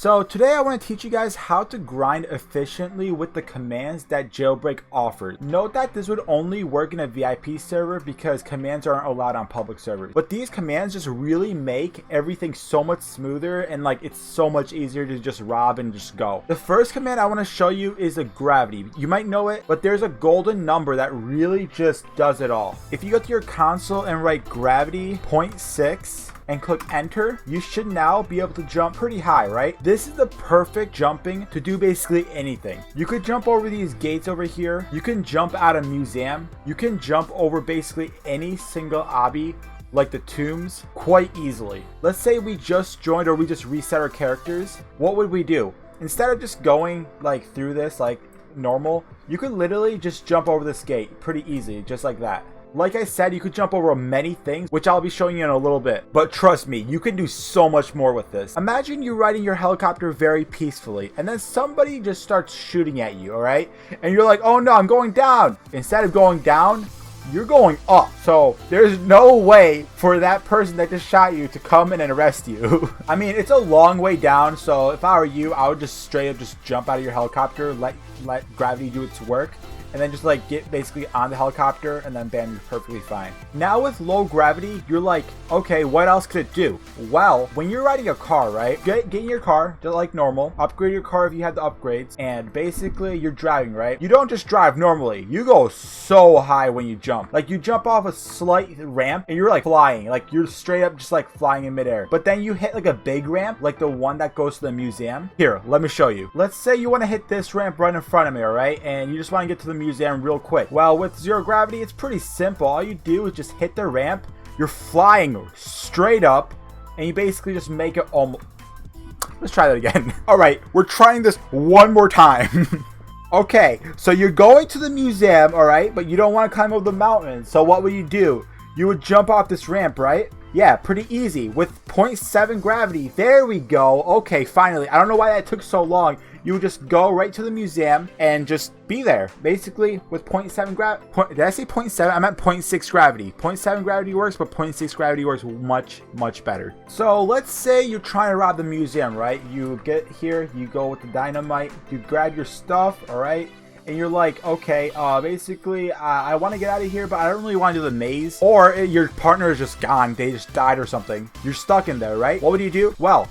So today I want to teach you guys how to grind efficiently with the commands that Jailbreak offers. Note that this would only work in a VIP server because commands aren't allowed on public servers. But these commands just really make everything so much smoother and like it's so much easier to just rob and just go. The first command I want to show you is a gravity. You might know it, but there's a golden number that really just does it all. If you go to your console and write gravity 0.6 and click enter, you should now be able to jump pretty high, right? This is the perfect jumping to do basically anything. You could jump over these gates over here. You can jump out of museum. You can jump over basically any single obby like the tombs quite easily. Let's say we just joined or we just reset our characters. What would we do? Instead of just going like through this like normal, you could literally just jump over this gate pretty easy, just like that. Like I said, you could jump over many things, which I'll be showing you in a little bit. But trust me, you can do so much more with this. Imagine you riding your helicopter very peacefully, and then somebody just starts shooting at you, alright? And you're like, oh no, I'm going down. Instead of going down, you're going up. So there's no way for that person that just shot you to come in and arrest you. I mean, it's a long way down, so if I were you, I would just straight up just jump out of your helicopter, let gravity do its work, and then just like get basically on the helicopter, and then bam, you're perfectly fine. Now with low gravity, you're like, okay, what else could it do? Well, when you're riding a car, right? Get in your car, just like normal. Upgrade your car if you have the upgrades, and basically you're driving, right? You don't just drive normally. You go so high when you jump. Like you jump off a slight ramp, and you're like flying. Like you're straight up just like flying in midair. But then you hit like a big ramp, like the one that goes to the museum. Here, let me show you. Let's say you want to hit this ramp right in front of me, all right? And you just want to get to the museum real quick. Well, with zero gravity, it's pretty simple. All you do is just hit the ramp. You're flying straight up, and you basically just make it almost. Let's try that again. All right, we're trying this one more time. Okay, so you're going to the museum, all right, but you don't want to climb over the mountain. So what would you do? You would jump off this ramp, right? Yeah, pretty easy with 0.7 gravity. There we go. Okay, finally. I don't know why that took so long. You would just go right to the museum and just be there. Basically, with 0.7 gravity. Did I say 0.7? I meant 0.6 gravity. 0.7 gravity works, but 0.6 gravity works much, much better. So let's say you're trying to rob the museum, right? You get here, you go with the dynamite, you grab your stuff, all right? And you're like, okay, basically, I want to get out of here, but I don't really want to do the maze. Or your partner is just gone. They just died or something. You're stuck in there, right? What would you do? Well,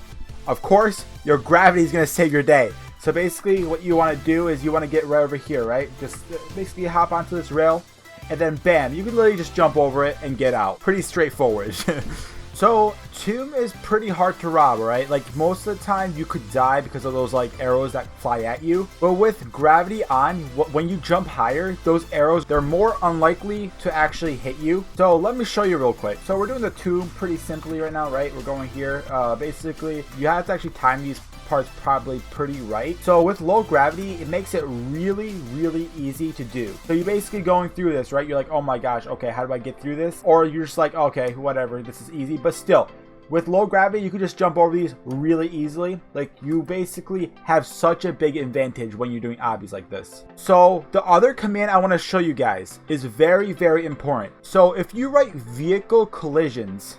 of course, your gravity is going to save your day. So basically, what you want to do is you want to get right over here, right? Just basically hop onto this rail, and then bam, you can literally just jump over it and get out. Pretty straightforward. So, tomb is pretty hard to rob, right? Like, most of the time, you could die because of those, like, arrows that fly at you. But with gravity on, when you jump higher, those arrows, they're more unlikely to actually hit you. So, let me show you real quick. So, we're doing the tomb pretty simply right now, right? We're going here. Basically, you have to actually time these parts probably pretty right. So with low gravity, it makes it really, really easy to do. So you're basically going through this, right? You're like, oh my gosh, okay, how do I get through this? Or you're just like, okay, whatever, this is easy. But still, with low gravity, you can just jump over these really easily. Like, you basically have such a big advantage when you're doing obbies like this. So the other command I want to show you guys is very, very important. So if you write vehicle collisions,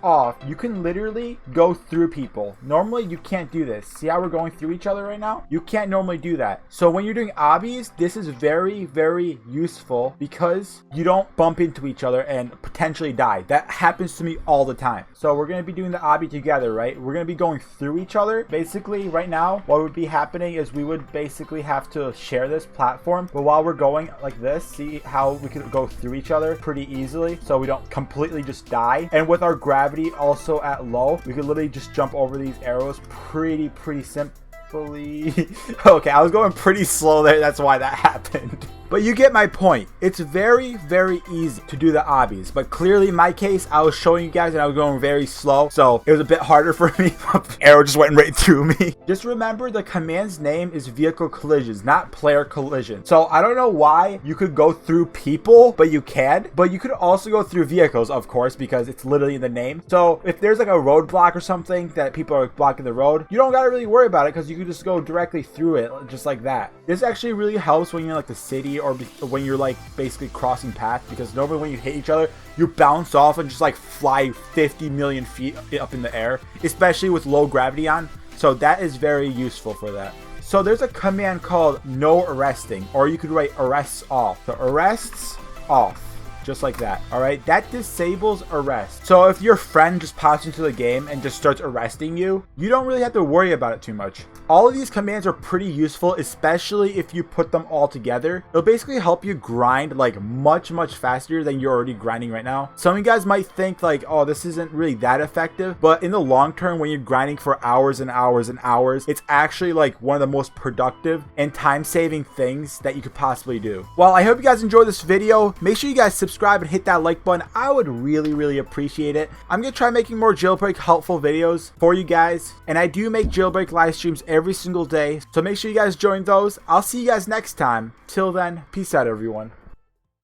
off, you can literally go through people. Normally, you can't do this. See how we're going through each other right now? You can't normally do that. So when you're doing obbies, this is very, very useful because you don't bump into each other and potentially die. That happens to me all the time. So we're going to be doing the obby together, right? We're going to be going through each other. Basically, right now, what would be happening is we would basically have to share this platform. But while we're going like this, see how we could go through each other pretty easily so we don't completely just die. And with our gravity also at low, we could literally just jump over these arrows pretty simply. Okay, I was going pretty slow there. That's why that happened. But you get my point. It's very, very easy to do the obbies. But clearly in my case, I was showing you guys and I was going very slow. So it was a bit harder for me. The arrow just went right through me. Just remember the command's name is vehicle collisions, not player collision. So I don't know why you could go through people, but you can. But you could also go through vehicles, of course, because it's literally in the name. So if there's like a roadblock or something that people are blocking the road, you don't got to really worry about it because you can just go directly through it just like that. This actually really helps when you're in like the city or when you're like basically crossing paths, because normally when you hit each other, you bounce off and just like fly 50 million feet up in the air, especially with low gravity on. So that is very useful for that. So there's a command called no arresting, or you could write arrests off. So arrests off. Just like that. Alright, that disables arrest. So if your friend just pops into the game and just starts arresting you, you don't really have to worry about it too much. All of these commands are pretty useful, especially if you put them all together. It'll basically help you grind like much faster than you're already grinding right now. Some of you guys might think like, oh, this isn't really that effective, but in the long term, when you're grinding for hours and hours and hours, it's actually like one of the most productive and time-saving things that you could possibly do. Well, I hope you guys enjoyed this video. Make sure you guys subscribe and hit that like button. I would really appreciate it. I'm gonna try making more jailbreak helpful videos for you guys, and I do make jailbreak live streams every single day, so make sure you guys join those. I'll see you guys next time. Till then, peace out everyone.